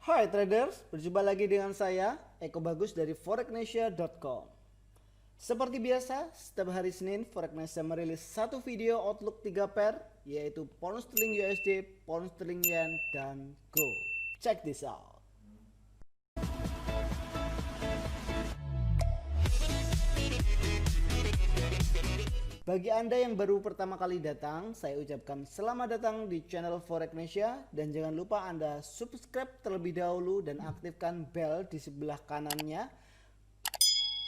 Hai traders, berjumpa lagi dengan saya Eko Bagus dari forecnesia.com. Seperti biasa, setiap hari Senin Forecnesia merilis satu video outlook 3 pair, yaitu pound sterling USD, pound sterling yen, dan gold. Check this out. Bagi Anda yang baru pertama kali datang, saya ucapkan selamat datang di channel Forecnesia, dan jangan lupa Anda subscribe terlebih dahulu dan aktifkan bell di sebelah kanannya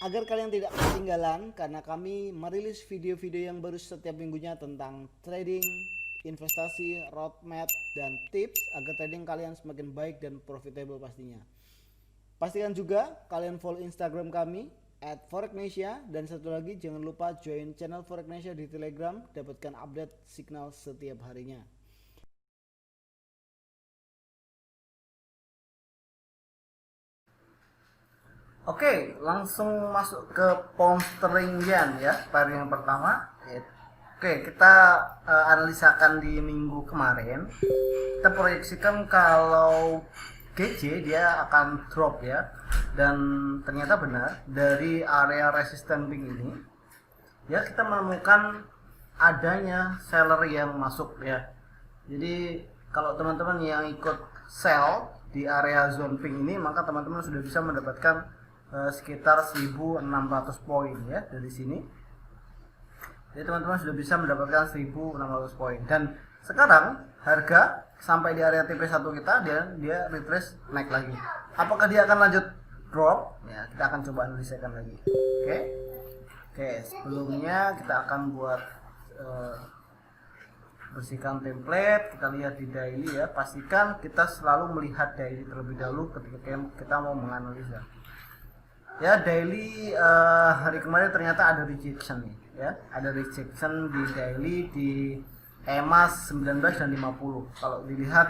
agar kalian tidak ketinggalan, karena kami merilis video-video yang baru setiap minggunya tentang trading, investasi, roadmap, dan tips agar trading kalian semakin baik dan profitable pastinya. Pastikan juga kalian follow Instagram kami @forecnesia, dan satu lagi jangan lupa join channel Forecnesia di Telegram, dapatkan update signal setiap harinya. Oke, langsung masuk ke pound sterling yen ya, pair yang pertama. Oke, kita analisakan di minggu kemarin. Kita proyeksikan kalau GC dia akan drop ya, dan ternyata benar. Dari area resistance pink ini ya, kita menemukan adanya seller yang masuk ya. Jadi kalau teman-teman yang ikut sell di area zone pink ini, maka teman-teman sudah bisa mendapatkan sekitar 1600 poin ya dari sini. Jadi teman-teman sudah bisa mendapatkan 1600 poin, dan sekarang harga sampai di area TP1 kita, dia retrace naik lagi. Apakah dia akan lanjut drop? Ya, kita akan coba analisakan lagi. Oke, sebelumnya kita akan buat bersihkan template. Kita lihat di daily ya. Pastikan kita selalu melihat daily terlebih dahulu ketika kita mau menganalisa. Ya, daily hari kemarin ternyata ada rejection nih ya. Ada rejection di daily di EMA 19 dan 50. Kalau dilihat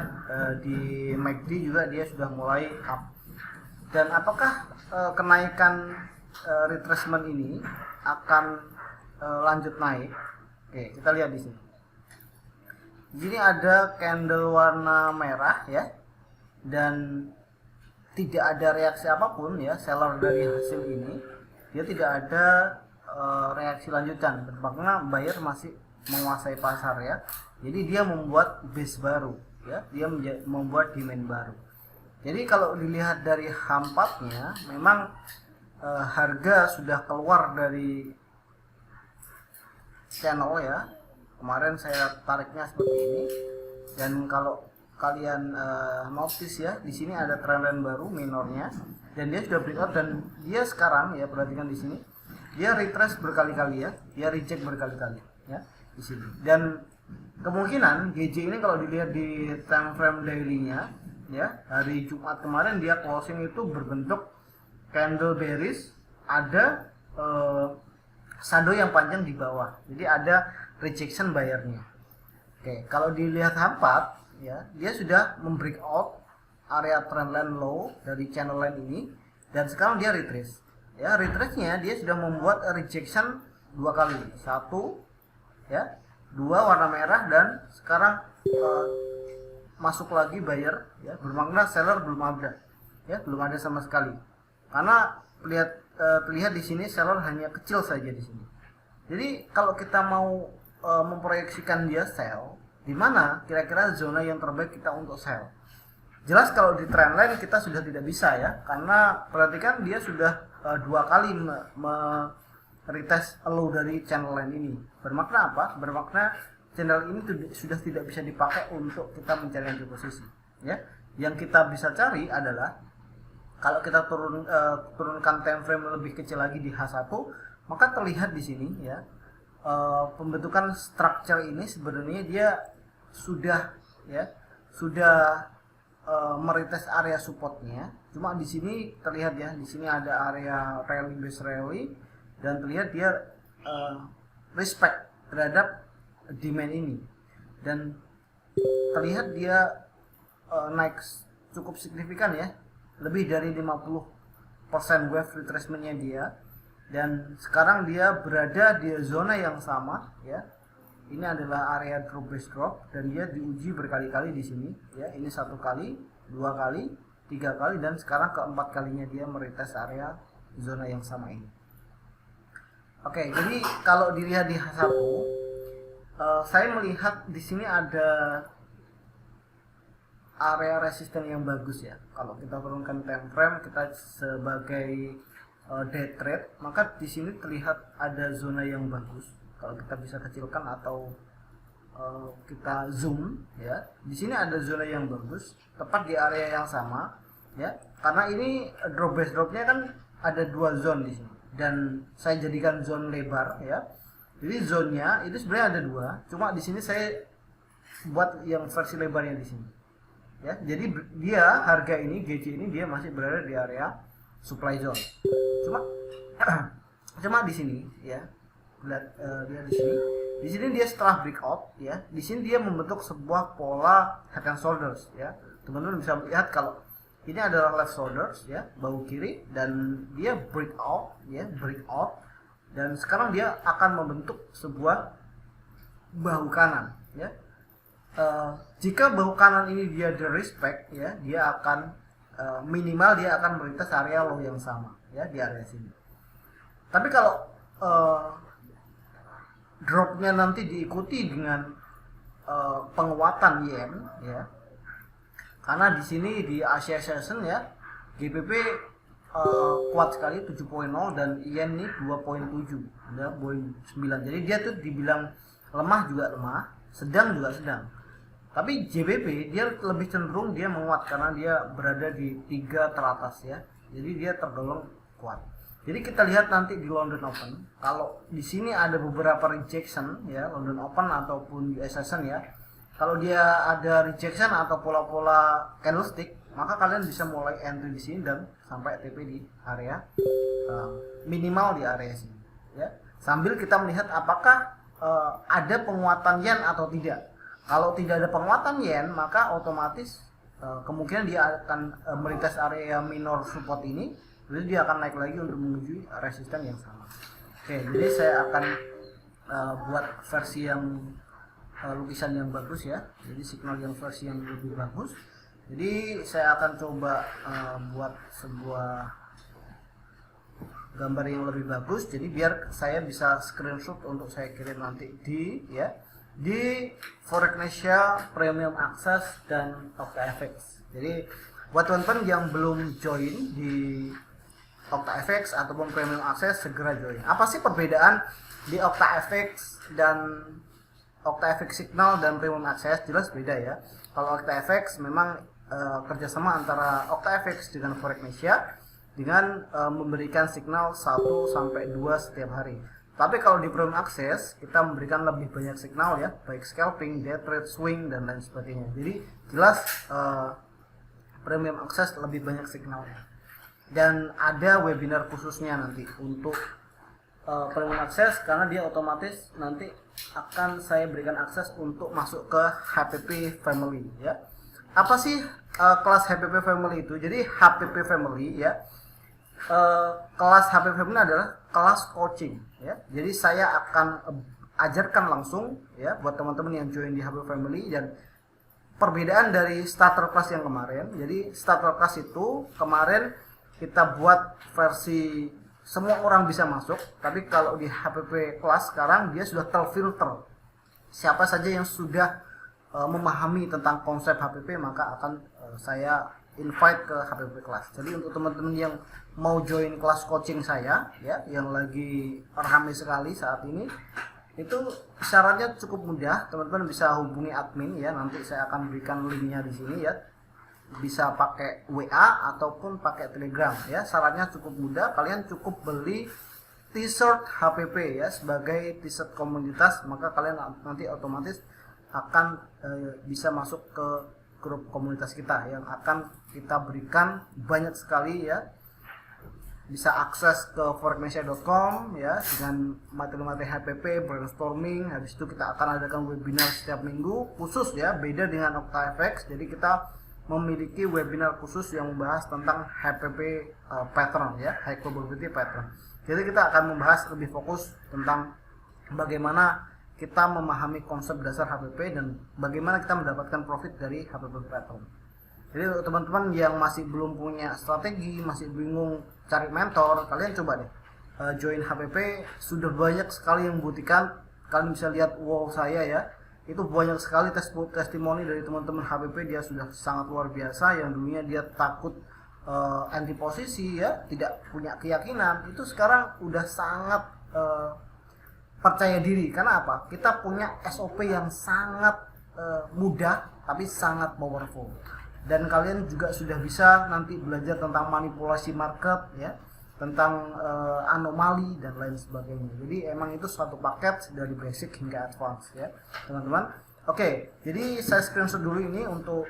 di MACD juga dia sudah mulai up. Dan apakah kenaikan retracement ini akan lanjut naik? Oke, kita lihat di sini. Di sini ada candle warna merah ya, dan tidak ada reaksi apapun ya, seller dari hasil ini dia tidak ada reaksi lanjutan, bermakna buyer masih menguasai pasar ya. Jadi dia membuat base baru ya, dia membuat demand baru. Jadi kalau dilihat dari hampatnya, memang harga sudah keluar dari channel ya. Kemarin saya tariknya seperti ini, dan kalau kalian notice ya, di sini ada trendline baru minornya, dan dia sudah breakout, dan dia sekarang ya, perhatikan di sini dia retrace berkali-kali ya, dia reject berkali-kali ya di sini. Dan kemungkinan GJ ini kalau dilihat di time frame daily-nya ya, hari Jumat kemarin dia closing itu berbentuk candle bearish, ada shadow yang panjang di bawah, jadi ada rejection bayarnya. Oke, kalau dilihat hampat ya, dia sudah membreakout area trendline low dari channel line ini, dan sekarang dia retrace ya. Retrace-nya dia sudah membuat rejection dua kali, satu ya, dua warna merah, dan sekarang masuk lagi buyer ya, bermakna seller belum ada ya, belum ada sama sekali, karena terlihat di sini seller hanya kecil saja di sini. Jadi kalau kita mau memproyeksikan dia sell, di mana kira-kira zona yang terbaik kita untuk sell? Jelas kalau di trendline kita sudah tidak bisa ya, karena perhatikan dia sudah dua kali retest low dari channel line ini. Bermakna apa? Bermakna channel ini sudah tidak bisa dipakai untuk kita mencari entry posisi ya. Yang kita bisa cari adalah kalau kita turunkan time frame lebih kecil lagi di H1, maka terlihat di sini ya, pembentukan structure ini sebenarnya dia sudah meretest area supportnya. Cuma di sini terlihat ya, di sini ada area rally base rally, dan terlihat dia respect terhadap demand ini, dan terlihat dia naik cukup signifikan ya, lebih dari 50% wave retracement-nya dia, dan sekarang dia berada di zona yang sama ya. Ini adalah area drop base drop, dan dia diuji berkali-kali di sini ya. Ini satu kali, dua kali, 3 kali dan sekarang keempat kalinya dia meretest area zona yang sama ini. Oke, jadi kalau dilihat di H1, saya melihat di sini ada area resisten yang bagus ya. Kalau kita turunkan time frame kita sebagai day trade, maka di sini terlihat ada zona yang bagus. Kalau kita bisa kecilkan atau kita zoom ya, di sini ada zona yang bagus tepat di area yang sama ya, karena ini drop base dropnya kan ada 2 zone di sini dan saya jadikan zone lebar ya. Jadi zonnya itu sebenarnya ada 2, cuma di sini saya buat yang versi lebarnya di sini ya. Jadi dia harga ini GC ini dia masih berada di area supply zone, cuma di sini ya, lihat di sini dia setelah breakout ya, di sini dia membentuk sebuah pola head and shoulders ya. Teman-teman bisa lihat kalau ini adalah left shoulders ya, bahu kiri, dan dia breakout ya, dan sekarang dia akan membentuk sebuah bahu kanan ya. Jika bahu kanan ini dia di respect ya, dia akan minimal dia akan melintas area low yang sama ya, di area sini. Tapi kalau dropnya nanti diikuti dengan penguatan yen ya, karena di sini di Asia Session ya, GBP kuat sekali 7.0 dan yen ini 2.7 ya, 2.9. Jadi dia tuh dibilang lemah juga lemah, sedang juga sedang. Tapi JBP dia lebih cenderung dia menguat karena dia berada di 3 teratas ya. Jadi dia tergolong kuat. Jadi kita lihat nanti di London Open, kalau di sini ada beberapa rejection ya, London Open ataupun US Session ya. Kalau dia ada rejection atau pola-pola candlestick, maka kalian bisa mulai entry di sini dan sampai TP di area minimal di area sini ya. Sambil kita melihat apakah ada penguatan yen atau tidak. Kalau tidak ada penguatan yen, maka otomatis kemungkinan dia akan melintas area minor support ini, jadi dia akan naik lagi untuk menuju resisten yang sama. Oke, jadi saya akan buat versi yang lukisan yang bagus ya, jadi signal yang versi yang lebih bagus. Jadi saya akan coba buat sebuah gambar yang lebih bagus, jadi biar saya bisa screenshot untuk saya kirim nanti di Forexnesia Premium Access dan OctaFX. Jadi buat teman-teman yang belum join di OctaFX ataupun Premium Access, segera join. Apa sih perbedaan di OctaFX dan OctaFX Signal dan Premium Access? Jelas beda ya. Kalau OctaFX memang kerjasama antara OctaFX dengan Forexnesia dengan memberikan signal 1-2 setiap hari. Tapi kalau di Premium Access kita memberikan lebih banyak signal ya, baik scalping, day trade, swing dan lain sebagainya. Jadi jelas Premium Access lebih banyak signalnya. Dan ada webinar khususnya nanti untuk Premium Access, karena dia otomatis nanti akan saya berikan akses untuk masuk ke HPP Family ya. Apa sih kelas HPP Family itu? Jadi HPP Family ya, kelas HPP Family adalah kelas coaching ya. Jadi saya akan ajarkan langsung ya buat teman-teman yang join di HPP Family. Dan perbedaan dari starter class yang kemarin, jadi starter class itu kemarin kita buat versi semua orang bisa masuk, tapi kalau di HPP kelas sekarang dia sudah terfilter. Siapa saja yang sudah memahami tentang konsep HPP maka akan saya invite ke HPP kelas. Jadi untuk teman-teman yang mau join kelas coaching saya ya, yang lagi ramai sekali saat ini, itu syaratnya cukup mudah. Teman-teman bisa hubungi admin ya, nanti saya akan berikan linknya di sini ya. Bisa pakai WA ataupun pakai Telegram ya. Syaratnya cukup mudah. Kalian cukup beli t-shirt HPP ya sebagai t-shirt komunitas, maka kalian nanti otomatis akan bisa masuk ke grup komunitas kita yang akan kita berikan banyak sekali ya. Bisa akses ke forexnesia.com ya dengan materi-materi HPP, brainstorming. Habis itu kita akan adakan webinar setiap minggu khusus ya, beda dengan OctaFX. Jadi kita memiliki webinar khusus yang membahas tentang HPP pattern ya, high probability pattern. Jadi kita akan membahas lebih fokus tentang bagaimana kita memahami konsep dasar HPP dan bagaimana kita mendapatkan profit dari HPP pattern. Jadi untuk teman-teman yang masih belum punya strategi, masih bingung cari mentor, kalian coba deh join HPP. Sudah banyak sekali yang membuktikan. Kalian bisa lihat wall saya ya, itu banyak sekali testimoni dari teman-teman HPP. Dia sudah sangat luar biasa. Yang dulunya dia takut anti posisi ya, tidak punya keyakinan, itu sekarang udah sangat percaya diri. Karena apa? Kita punya SOP yang sangat mudah tapi sangat powerful. Dan kalian juga sudah bisa nanti belajar tentang manipulasi market ya, tentang anomali dan lain sebagainya. Jadi emang itu suatu paket dari basic hingga advance ya teman-teman. Oke, jadi saya screenshot dulu ini untuk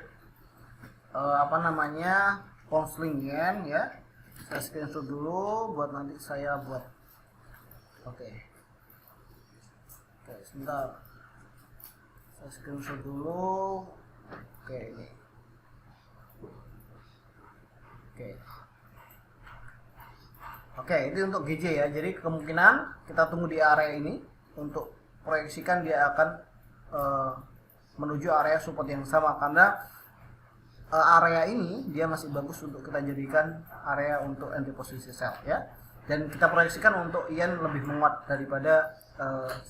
counseling yen ya. Saya screenshot dulu buat nanti saya buat. Oke, sebentar, saya screenshot dulu. Oke, ini. Oke, itu untuk GJ ya. Jadi kemungkinan kita tunggu di area ini untuk proyeksikan dia akan menuju area support yang sama, karena area ini dia masih bagus untuk kita jadikan area untuk anti posisi sell ya. Dan kita proyeksikan untuk yen lebih menguat daripada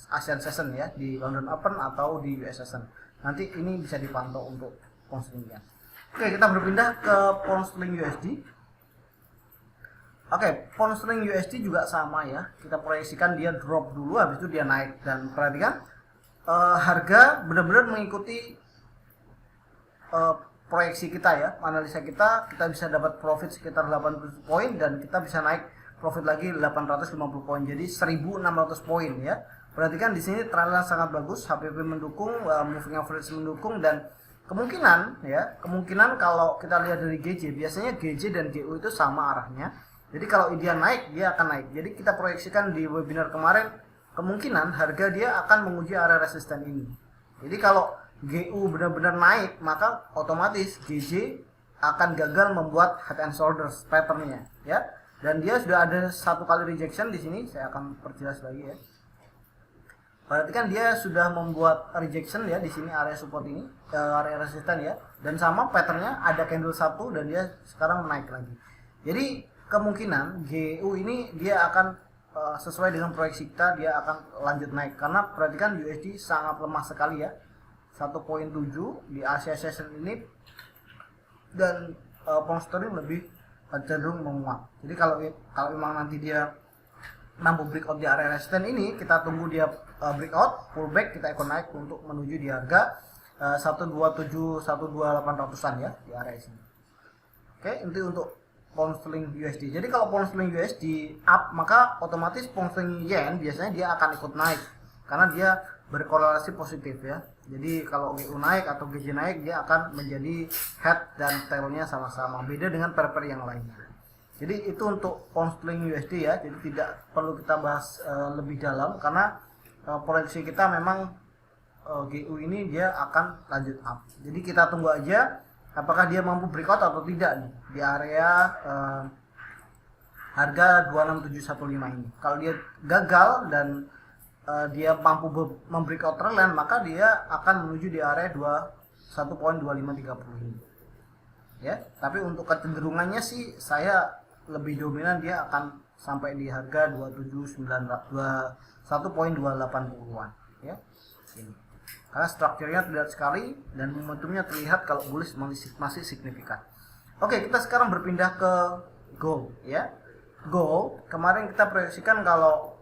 Asian Session ya, di London Open atau di US Session. Nanti ini bisa dipantau untuk pound sterling yen. Oke, kita berpindah ke pound sterling USD. Oke, pound sterling USD juga sama ya. Kita proyeksikan dia drop dulu, habis itu dia naik. Dan perhatikan harga benar-benar mengikuti proyeksi kita ya, analisa kita bisa dapat profit sekitar 80 poin dan kita bisa naik profit lagi 850 poin. Jadi 1600 poin ya. Perhatikan di sini trendnya sangat bagus, HPP mendukung, moving average mendukung, dan kemungkinan kalau kita lihat dari GJ, biasanya GJ dan GU itu sama arahnya. Jadi kalau dia naik, dia akan naik. Jadi kita proyeksikan di webinar kemarin, kemungkinan harga dia akan menguji area resisten ini. Jadi kalau GU benar-benar naik, maka otomatis GJ akan gagal membuat head and shoulders patternnya ya. Dan dia sudah ada satu kali rejection di sini, saya akan perjelas lagi ya. Perhatikan dia sudah membuat rejection ya di sini, area support ini, area resisten ya. Dan sama patternnya ada candle satu dan dia sekarang naik lagi. Jadi kemungkinan GU ini dia akan sesuai dengan proyeksi kita, dia akan lanjut naik. Karena perhatikan USD sangat lemah sekali ya, 1.7 di Asia Session ini, dan pound sterling lebih cenderung menguat. Jadi kalau memang nanti dia mampu breakout di area resisten ini, kita tunggu dia breakout, pullback, kita ikut naik untuk menuju di harga 127 12800-an ya di area sini. Oke, itu untuk pound sterling USD. Jadi kalau pound sterling USD up, maka otomatis pound sterling yen biasanya dia akan ikut naik karena dia berkorelasi positif ya. Jadi kalau GU naik atau GJ naik, dia akan menjadi head dan tailnya sama-sama. Beda dengan pair-pair yang lainnya. Jadi itu untuk pound sterling USD ya. Jadi tidak perlu kita bahas lebih dalam karena proyeksi kita memang GU ini dia akan lanjut up. Jadi kita tunggu aja apakah dia mampu breakout atau tidak nih di area harga 26715 ini. Kalau dia gagal dan dia mampu membreakout trendline, maka dia akan menuju di area 1.2530 ini. Ya, tapi untuk kecenderungannya sih saya lebih dominan dia akan sampai di harga 1.280-an ya. Ini. Karena strukturnya terlihat sekali dan momentumnya terlihat kalau bullish masih signifikan. Oke, kita sekarang berpindah ke gold ya. Gold kemarin kita proyeksikan kalau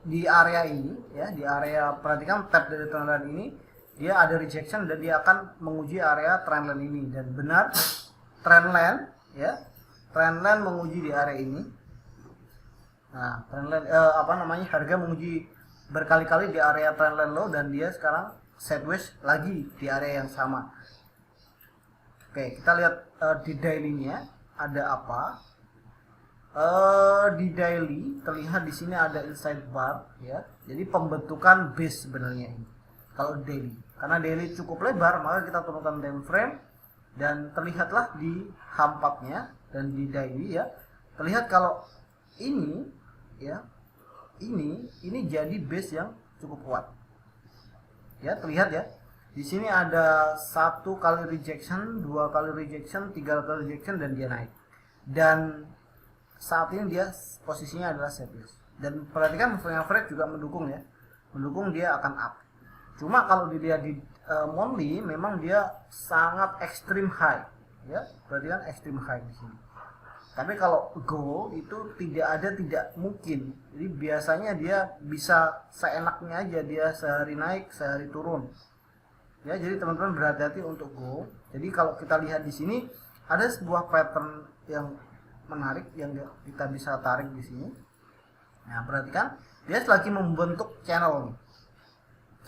di area ini ya, di area, perhatikan tap dari trendline ini dia ada rejection dan dia akan menguji area trendline ini, dan benar trendline ya, trendline menguji di area ini. Nah, trendline harga menguji berkali-kali di area trendline low dan dia sekarang sideways lagi di area yang sama. Oke, kita lihat di daily-nya ada apa. Di daily terlihat di sini ada inside bar ya. Jadi pembentukan base sebenarnya ini. Kalau daily, karena daily cukup lebar, maka kita turunkan time frame dan terlihatlah di H4-nya dan di daily ya. Terlihat kalau ini ya, ini jadi base yang cukup kuat. Ya, terlihat ya. Di sini ada 1 kali rejection, 2 kali rejection, 3 kali rejection, dan dia naik. Dan saat ini dia posisinya adalah serious. Dan perhatikan moving average juga mendukung ya, mendukung dia akan up. Cuma kalau dilihat di monthly memang dia sangat extreme high ya, perhatikan extreme high di sini. Tapi kalau go itu tidak mungkin. Jadi biasanya dia bisa seenaknya aja, dia sehari naik sehari turun ya. Jadi teman-teman berhati-hati untuk go. Jadi kalau kita lihat di sini ada sebuah pattern yang menarik yang kita bisa tarik di sini. Nah, perhatikan dia lagi membentuk channel nih.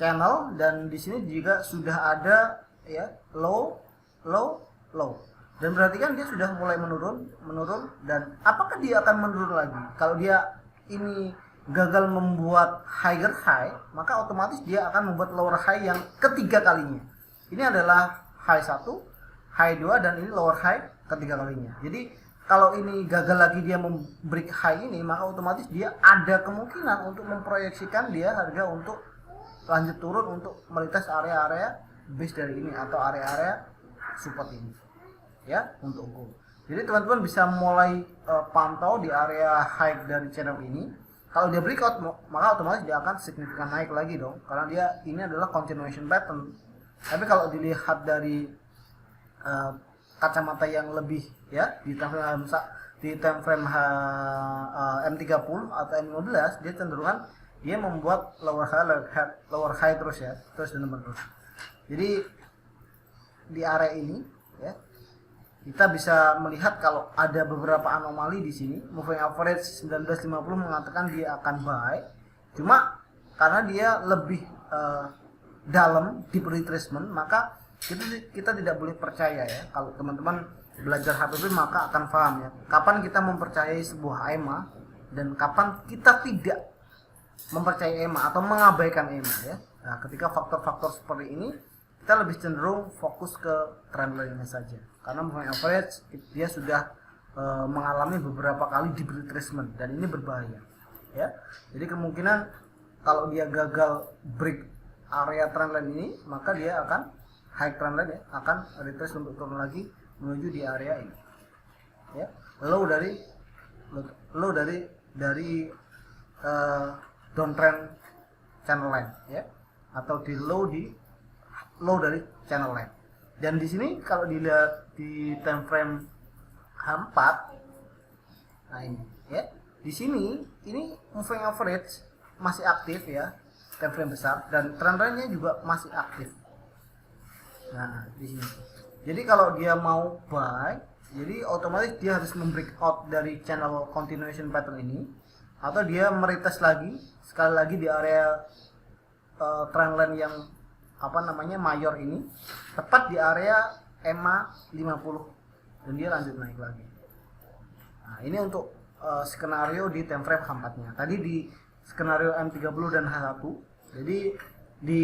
Channel, dan di sini juga sudah ada ya low, low, low. Dan perhatikan dia sudah mulai menurun, dan apakah dia akan menurun lagi? Kalau dia ini gagal membuat higher high, maka otomatis dia akan membuat lower high yang ketiga kalinya. Ini adalah high 1, high 2, dan ini lower high ketiga kalinya. Jadi kalau ini gagal lagi dia membreak high ini, maka otomatis dia ada kemungkinan untuk memproyeksikan dia harga untuk lanjut turun untuk melitas area-area base dari ini atau area-area support ini ya untuk go. Jadi teman-teman bisa mulai pantau di area high dari channel ini. Kalau dia breakout, maka otomatis dia akan signifikan naik lagi dong, karena dia ini adalah continuation pattern. Tapi kalau dilihat dari kacamata yang lebih ya di time frame M30 atau M15, dia cenderungan dia membuat lower high terus ya, terus dan menerus. Jadi di area ini ya kita bisa melihat kalau ada beberapa anomali di sini. Moving average 1950 mengatakan dia akan buy, cuma karena dia lebih dalam deep retracement, maka kita tidak boleh percaya ya. Kalau teman-teman belajar HPP maka akan paham ya, kapan kita mempercayai sebuah EMA dan kapan kita tidak mempercayai EMA atau mengabaikan EMA ya. Nah, ketika faktor-faktor seperti ini kita lebih cenderung fokus ke trendline-nya saja, karena moving average dia sudah mengalami beberapa kali deep retracement dan ini berbahaya ya. Jadi kemungkinan kalau dia gagal break area trendline ini, maka dia akan high trendline ya, akan retrace untuk turun lagi menuju di area ini ya, low dari downtrend channel line ya, atau di low dari channel line. Dan di sini kalau dilihat di time frame H4, nah ini ya, di sini ini moving average masih aktif ya, time frame besar, dan trend line-nya juga masih aktif. Nah di sini, jadi kalau dia mau buy, jadi otomatis dia harus membreak out dari channel continuation pattern ini, atau dia meretest lagi sekali lagi di area trendline yang mayor ini, tepat di area EMA 50, dan dia lanjut naik lagi. Nah ini untuk skenario di time frame H4-nya. Tadi di skenario M30 dan H1, jadi di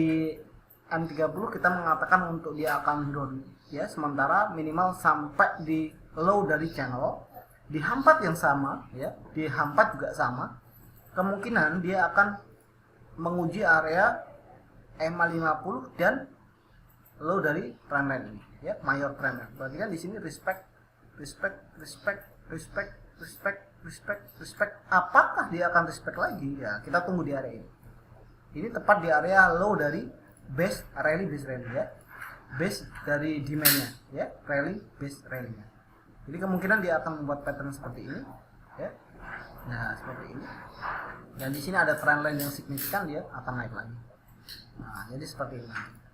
M30 kita mengatakan untuk dia akan down ya, sementara minimal sampai di low dari channel. Di H4 yang sama ya, di H4 juga sama, kemungkinan dia akan menguji area EMA 50 dan low dari trendline ini ya, mayor trendline. Berarti kan di sini respect. Apakah dia akan respect lagi ya, kita tunggu di area ini. Ini tepat di area low dari base rally ya, base dari demand-nya ya, base rally-nya. Jadi kemungkinan dia akan membuat pattern seperti ini ya. Nah seperti ini, dan di sini ada trendline yang signifikan, dia akan naik lagi. Nah jadi seperti ini.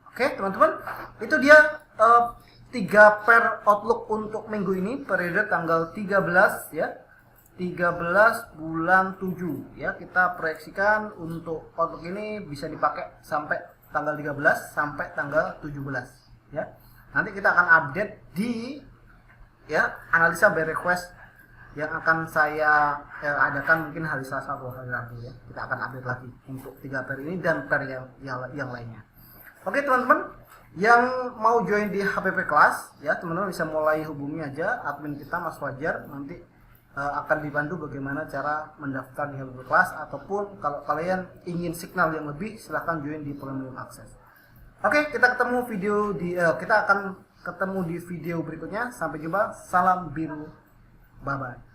Oke teman-teman, itu dia 3 pair outlook untuk minggu ini, periode tanggal 13 ya, 13 bulan 7 ya. Kita proyeksikan untuk outlook ini bisa dipakai sampai tanggal 13 sampai tanggal 17 ya. Nanti kita akan update di ya analisa buy request yang akan saya adakan mungkin hari Selasa atau hari Rabu ya. Kita akan update lagi untuk 3 pair ini dan pair yang lainnya. Oke teman-teman, yang mau join di HPP Class ya, teman-teman bisa mulai hubungi aja admin kita Mas Fajar, nanti akan dibantu bagaimana cara mendaftar di HPP Class, ataupun kalau kalian ingin signal yang lebih silahkan join di Premium Access. Oke, kita akan ketemu di video berikutnya. Sampai jumpa. Salam biru. Bye bye.